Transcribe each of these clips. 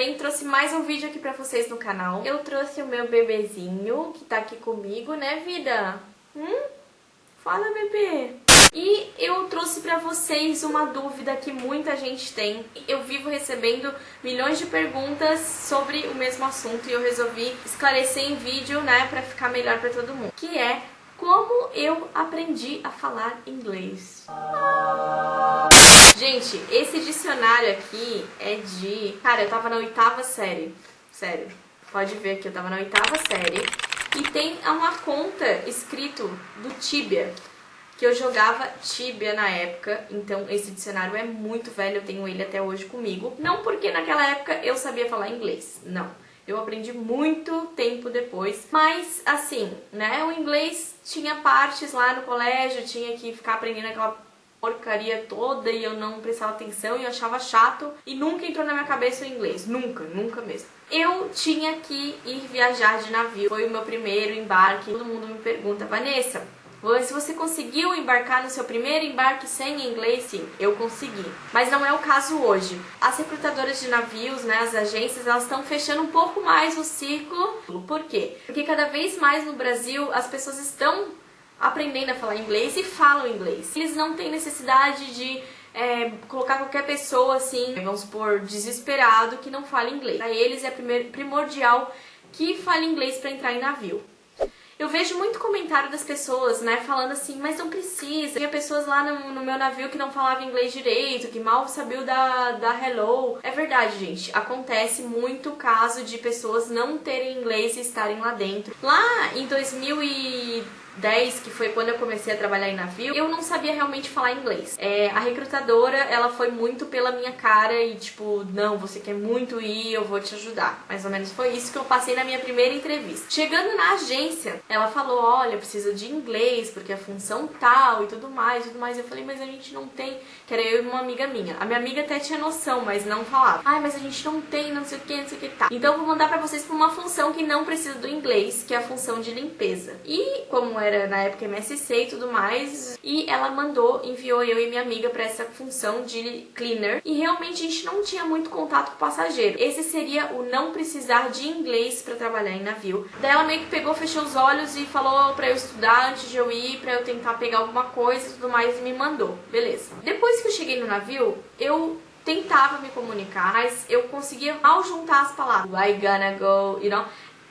bem? Trouxe mais um vídeo aqui pra vocês no canal. Eu trouxe o meu bebezinho, que tá aqui comigo, né, vida? Fala, bebê! E eu trouxe pra vocês uma dúvida que muita gente tem. Eu vivo recebendo milhões de perguntas sobre o mesmo assunto e eu resolvi esclarecer em vídeo, né, pra ficar melhor pra todo mundo. Que é como eu aprendi a falar inglês. Gente, esse dicionário aqui é de... Cara, eu tava na 8ª série. Sério, pode ver que eu tava na 8ª série. E tem uma conta escrito do Tibia, que eu jogava Tibia na época. Então esse dicionário é muito velho, eu tenho ele até hoje comigo. Não porque naquela época eu sabia falar inglês, não. Eu aprendi muito tempo depois. Mas, assim, né, o inglês tinha partes lá no colégio, tinha que ficar aprendendo aquela porcaria toda e eu não prestava atenção e eu achava chato e nunca entrou na minha cabeça o inglês, nunca mesmo. Eu tinha que ir viajar de navio, foi o meu primeiro embarque. Todo mundo me pergunta, Vanessa, se você conseguiu embarcar no seu primeiro embarque sem inglês? Sim, eu consegui. Mas não é o caso hoje. As recrutadoras de navios, né, as agências, elas estão fechando um pouco mais o círculo. Por quê? Porque cada vez mais no Brasil as pessoas estão aprendendo a falar inglês e falam inglês. Eles não têm necessidade de colocar qualquer pessoa assim, vamos supor, desesperado que não fale inglês. Para eles é primordial que fale inglês para entrar em navio. Eu vejo muito comentário das pessoas, né, falando assim, mas não precisa. Tinha pessoas lá no meu navio que não falavam inglês direito, que mal sabiam da hello. É verdade, gente. Acontece muito caso de pessoas não terem inglês e estarem lá dentro. Lá em 2010, que foi quando eu comecei a trabalhar em navio, eu não sabia realmente falar inglês. A recrutadora, ela foi muito pela minha cara e tipo, não, você quer muito ir, eu vou te ajudar. Mais ou menos foi isso que eu passei na minha primeira entrevista. Chegando na agência, ela falou, olha, precisa de inglês, porque a função tal e tudo mais. Eu falei, mas a gente não tem, que era eu e uma amiga minha. A minha amiga até tinha noção, mas não falava. Ai, mas a gente não tem, não sei o que, tá. Então eu vou mandar pra vocês pra uma função que não precisa do inglês, que é a função de limpeza. E como era na época MSC e tudo mais, e ela enviou eu e minha amiga pra essa função de cleaner, e realmente a gente não tinha muito contato com o passageiro. Esse seria o não precisar de inglês pra trabalhar em navio. Daí ela meio que pegou, fechou os olhos e falou pra eu estudar antes de eu ir, pra eu tentar pegar alguma coisa e tudo mais, e me mandou. Beleza. Depois que eu cheguei no navio, eu tentava me comunicar, mas eu conseguia mal juntar as palavras. I gonna go, you know?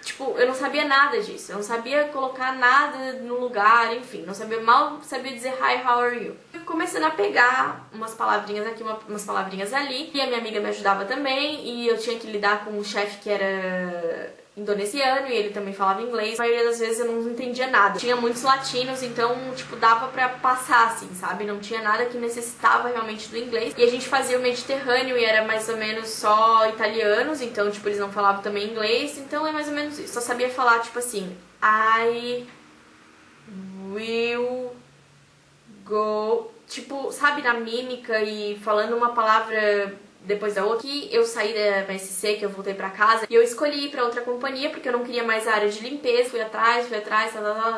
Tipo, eu não sabia nada disso, eu não sabia colocar nada no lugar, enfim, mal sabia dizer hi, how are you. Fui começando a pegar umas palavrinhas aqui, umas palavrinhas ali, e a minha amiga me ajudava também, e eu tinha que lidar com um chefe que era indonesiano e ele também falava inglês. A maioria das vezes eu não entendia nada. Tinha muitos latinos, então, tipo, dava pra passar, assim, sabe? Não tinha nada que necessitava realmente do inglês. E a gente fazia o Mediterrâneo e era mais ou menos só italianos, então, tipo, eles não falavam também inglês, então é mais ou menos isso. Só sabia falar, tipo assim, I will go, tipo, sabe, na mímica e falando uma palavra depois da outra. Que eu saí da MSC, que eu voltei pra casa, e eu escolhi ir pra outra companhia, porque eu não queria mais a área de limpeza, fui atrás,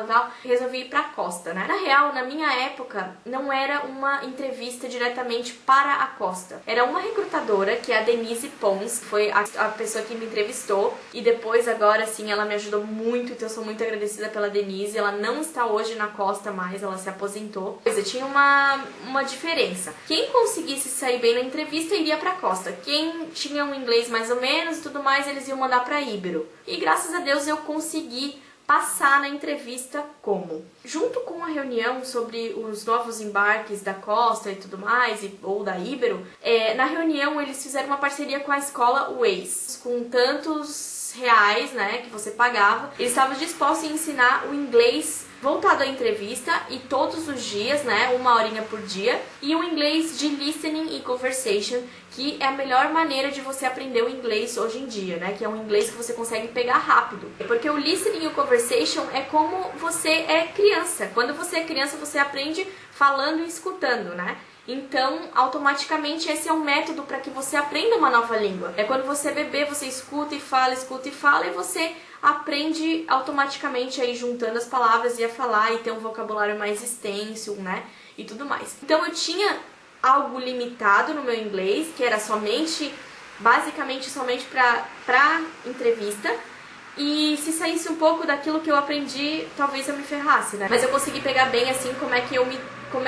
tal, resolvi ir pra costa, né? Na real, na minha época, não era uma entrevista diretamente para a costa. Era uma recrutadora, que é a Denise Pons, que foi a pessoa que me entrevistou, e depois, agora, sim, ela me ajudou muito, então eu sou muito agradecida pela Denise. Ela não está hoje na costa mais, ela se aposentou. Tinha uma diferença. Quem conseguisse sair bem na entrevista, iria pra costa. Quem tinha um inglês mais ou menos e tudo mais, eles iam mandar pra Íbero. E graças a Deus eu consegui passar na entrevista como? Junto com a reunião sobre os novos embarques da costa e tudo mais, ou da Íbero, na reunião eles fizeram uma parceria com a escola Waze, com tantos reais, né, que você pagava. Eles estavam dispostos a ensinar o inglês voltado à entrevista e todos os dias, né, 1 horinha por dia, e o inglês de listening e conversation, que é a melhor maneira de você aprender o inglês hoje em dia, né, que é um inglês que você consegue pegar rápido. Porque o listening e o conversation é como você é criança. Quando você é criança, você aprende falando e escutando, né? Então, automaticamente, esse é um método para que você aprenda uma nova língua. É quando você é bebê, você escuta e fala, e você aprende automaticamente aí juntando as palavras e a falar e ter um vocabulário mais extenso, né? E tudo mais. Então, eu tinha algo limitado no meu inglês, que era somente basicamente somente pra entrevista. E se saísse um pouco daquilo que eu aprendi, talvez eu me ferrasse, né? Mas eu consegui pegar bem, assim, como é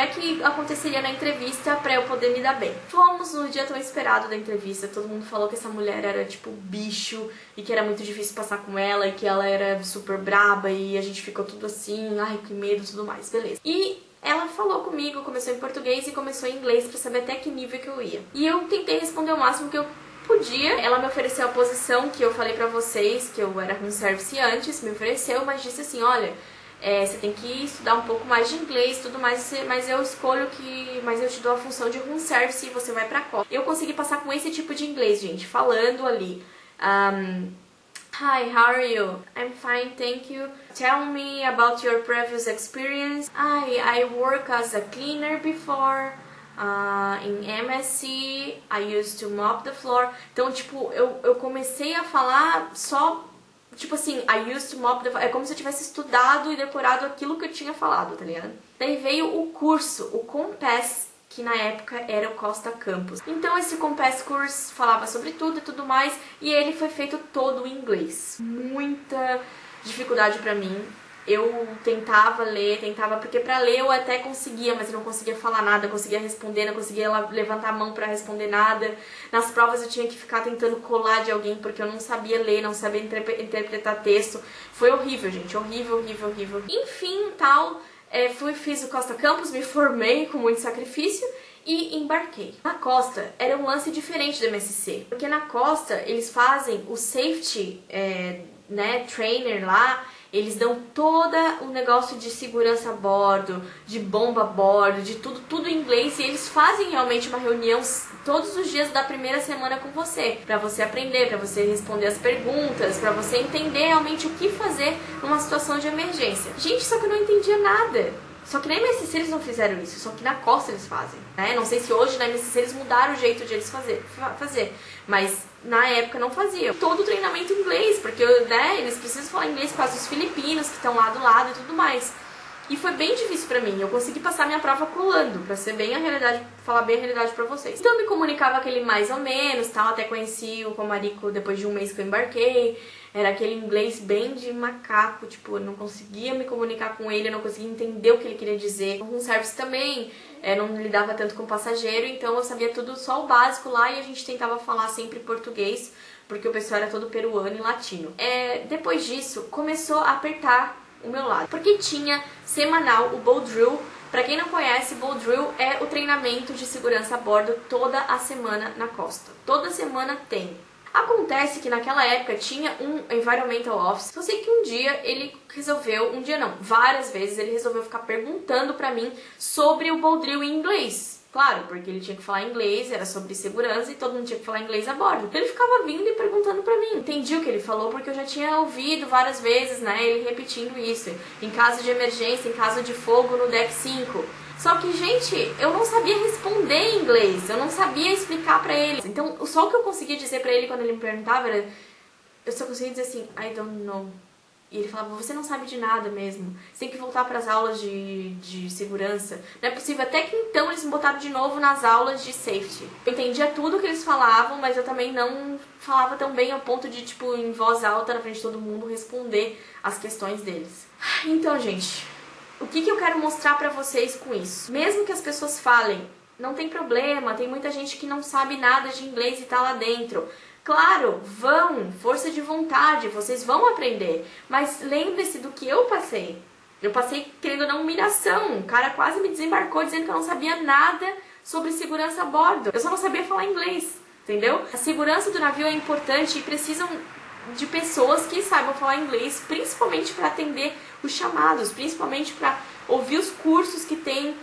que aconteceria na entrevista pra eu poder me dar bem. Fomos no dia tão esperado da entrevista, todo mundo falou que essa mulher era tipo bicho e que era muito difícil passar com ela e que ela era super braba e a gente ficou tudo assim, ai que medo e tudo mais, beleza. E ela falou comigo, começou em português e começou em inglês pra saber até que nível que eu ia. E eu tentei responder o máximo que eu podia. Ela me ofereceu a posição que eu falei pra vocês, que eu era room service antes, me ofereceu, mas disse assim, olha, você tem que estudar um pouco mais de inglês e tudo mais, mas eu te dou a função de room service e você vai pra costa. Eu consegui passar com esse tipo de inglês, gente, falando ali. Hi, how are you? I'm fine, thank you. Tell me about your previous experience. I work as a cleaner before. In MSc, I used to mop the floor. Então, tipo, eu comecei a falar só, tipo assim, I used to mop the floor. É como se eu tivesse estudado e decorado aquilo que eu tinha falado, tá ligado? Daí veio o curso, o Compass, que na época era o Costa Campus. Então esse Compass Course falava sobre tudo e tudo mais, e ele foi feito todo em inglês. Muita dificuldade pra mim. Eu tentava ler, porque pra ler eu até conseguia, mas eu não conseguia falar nada, eu conseguia responder, não conseguia levantar a mão pra responder nada. Nas provas eu tinha que ficar tentando colar de alguém, porque eu não sabia ler, não sabia interpretar texto. Foi horrível, gente, horrível, horrível, horrível. Enfim, tal, fiz o Costa Campus, me formei com muito sacrifício e embarquei. Na Costa era um lance diferente do MSc, porque na Costa eles fazem o safety, trainer lá. Eles dão todo o negócio de segurança a bordo, de bomba a bordo, de tudo em inglês. E eles fazem realmente uma reunião todos os dias da primeira semana com você. Pra você aprender, pra você responder as perguntas, pra você entender realmente o que fazer numa situação de emergência. Gente, só que eu não entendia nada. Só que na MSc eles não fizeram isso, só que na Costa eles fazem, né? Não sei se hoje na MSc eles mudaram o jeito de eles fazer, mas na época não faziam. Todo o treinamento em inglês, porque eles precisam falar inglês por causa dos filipinos que estão lá do lado e tudo mais. E foi bem difícil pra mim, eu consegui passar minha prova colando, pra ser bem a realidade, falar bem a realidade pra vocês. Então eu me comunicava aquele mais ou menos, tal, até conheci o Romarico depois de um mês que eu embarquei. Era aquele inglês bem de macaco, tipo, eu não conseguia me comunicar com ele, eu não conseguia entender o que ele queria dizer. Com service também, não lidava tanto com passageiro, então eu sabia tudo, só o básico lá, e a gente tentava falar sempre português, porque o pessoal era todo peruano e latino. Depois disso, começou a apertar o meu lado, porque tinha semanal o Bow Drill. Pra quem não conhece, Bow Drill é o treinamento de segurança a bordo toda a semana na costa. Toda semana tem. Acontece que naquela época tinha um Environmental Officer. Eu sei que um dia ele resolveu, várias vezes ele resolveu ficar perguntando pra mim sobre o Bow Drill em inglês. Claro, porque ele tinha que falar inglês, era sobre segurança e todo mundo tinha que falar inglês a bordo. Ele ficava vindo e perguntando pra mim. Entendi o que ele falou porque eu já tinha ouvido várias vezes, né, ele repetindo isso. Em caso de emergência, em caso de fogo no deck 5. Só que, gente, eu não sabia responder em inglês, eu não sabia explicar pra ele. Então, só o que eu conseguia dizer pra ele quando ele me perguntava era... Eu só conseguia dizer assim, I don't know. E ele falava, você não sabe de nada mesmo. Você tem que voltar pras aulas de segurança. Não é possível. Até que então eles me botaram de novo nas aulas de safety. Eu entendia tudo que eles falavam, mas eu também não falava tão bem ao ponto de, tipo, em voz alta, na frente de todo mundo, responder as questões deles. Então, gente... O que eu quero mostrar pra vocês com isso? Mesmo que as pessoas falem, não tem problema, tem muita gente que não sabe nada de inglês e tá lá dentro. Claro, força de vontade, vocês vão aprender. Mas lembre-se do que eu passei. Eu passei, querendo ou não, humilhação. O cara quase me desembarcou dizendo que eu não sabia nada sobre segurança a bordo. Eu só não sabia falar inglês, entendeu? A segurança do navio é importante e precisam de pessoas que saibam falar inglês, principalmente para atender os chamados, principalmente para ouvir os cursos que tem,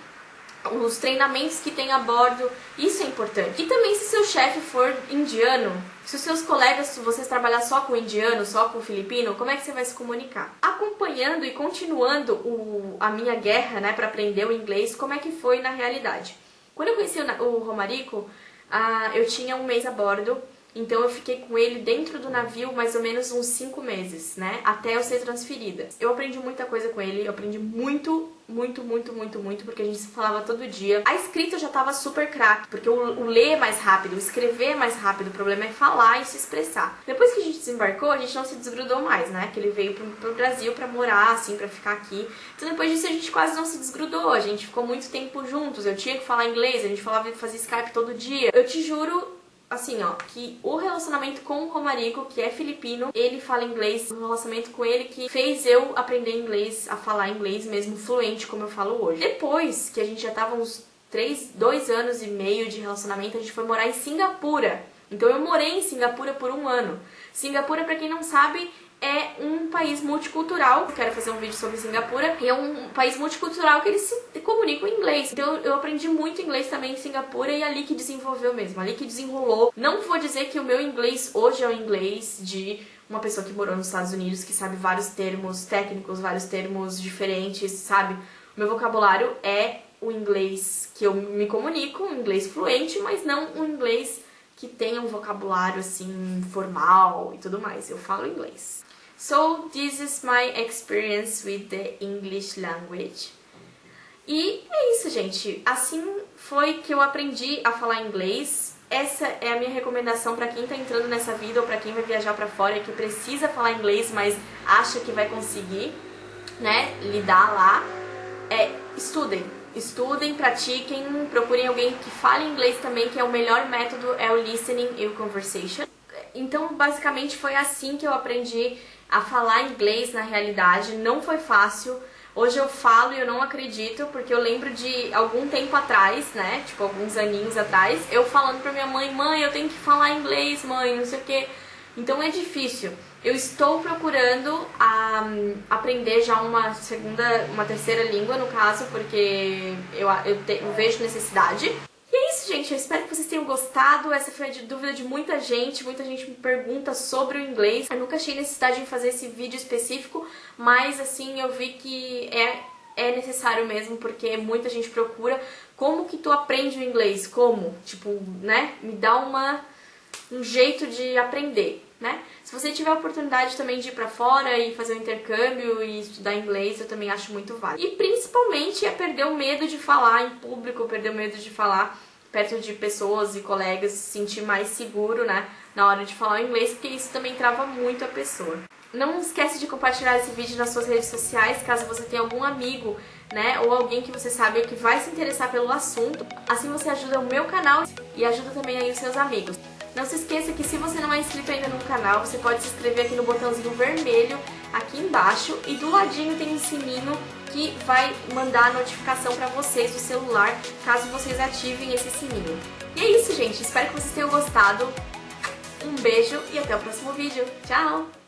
os treinamentos que tem a bordo. Isso é importante. E também se seu chefe for indiano, se os seus colegas, se vocês trabalhar só com indiano, só com filipino, como é que você vai se comunicar? Acompanhando e continuando a minha guerra, né, para aprender o inglês, como é que foi na realidade? Quando eu conheci o Romarico, eu tinha um mês a bordo. Então eu fiquei com ele dentro do navio mais ou menos uns 5 meses, né? Até eu ser transferida. Eu aprendi muita coisa com ele, eu aprendi muito, porque a gente se falava todo dia. A escrita eu já tava super craque, porque o ler é mais rápido, o escrever é mais rápido, o problema é falar e se expressar. Depois que a gente desembarcou, a gente não se desgrudou mais, né? Que ele veio pro Brasil pra morar, assim, pra ficar aqui. Então depois disso a gente quase não se desgrudou, a gente ficou muito tempo juntos, eu tinha que falar inglês, a gente fazia Skype todo dia. Eu te juro, assim, ó, que o relacionamento com o Romarico, que é filipino, ele fala inglês, o relacionamento com ele que fez eu aprender inglês, a falar inglês mesmo fluente, como eu falo hoje. Depois que a gente já tava uns 2 anos e meio de relacionamento, a gente foi morar em Singapura. Então eu morei em Singapura por 1 ano. Singapura, pra quem não sabe, é um país multicultural. Eu quero fazer um vídeo sobre Singapura. E é um país multicultural que eles se comunicam em inglês. Então eu aprendi muito inglês também em Singapura e é ali que desenvolveu mesmo, ali que desenrolou. Não vou dizer que o meu inglês hoje é o inglês de uma pessoa que morou nos Estados Unidos, que sabe vários termos técnicos, vários termos diferentes, sabe? O meu vocabulário é o inglês que eu me comunico, um inglês fluente, mas não um inglês que tenha um vocabulário assim formal e tudo mais. Eu falo inglês. So this is my experience with the English language. E é isso, gente. Assim foi que eu aprendi a falar inglês. Essa é a minha recomendação para quem tá entrando nessa vida ou para quem vai viajar para fora e que precisa falar inglês, mas acha que vai conseguir, né, lidar lá. Estudem. Estudem, pratiquem, procurem alguém que fale inglês também, que é o melhor método, é o listening e o conversation. Então, basicamente, foi assim que eu aprendi a falar inglês na realidade. Não foi fácil. Hoje eu falo e eu não acredito, porque eu lembro de algum tempo atrás, né, tipo alguns aninhos atrás, eu falando pra minha mãe, mãe, eu tenho que falar inglês, mãe, não sei o quê. Então é difícil. Eu estou procurando aprender já uma terceira língua, no caso, porque eu vejo necessidade. E é isso, gente. Eu espero que vocês tenham gostado. Essa foi a dúvida de muita gente. Muita gente me pergunta sobre o inglês. Eu nunca achei necessidade em fazer esse vídeo específico, mas assim, eu vi que é necessário mesmo, porque muita gente procura. Como que tu aprende o inglês? Como? Tipo, né? Me dá um jeito de aprender, né? Se você tiver a oportunidade também de ir pra fora e fazer um intercâmbio e estudar inglês, eu também acho muito válido. E principalmente é perder o medo de falar em público, perder o medo de falar perto de pessoas e colegas, se sentir mais seguro, né, na hora de falar o inglês, porque isso também trava muito a pessoa. Não esquece de compartilhar esse vídeo nas suas redes sociais, caso você tenha algum amigo, né, ou alguém que você sabe que vai se interessar pelo assunto. Assim você ajuda o meu canal e ajuda também aí os seus amigos. Não se esqueça que se você não é inscrito ainda no canal, você pode se inscrever aqui no botãozinho vermelho aqui embaixo e do ladinho tem um sininho que vai mandar a notificação para vocês do celular, caso vocês ativem esse sininho. E é isso, gente. Espero que vocês tenham gostado. Um beijo e até o próximo vídeo. Tchau!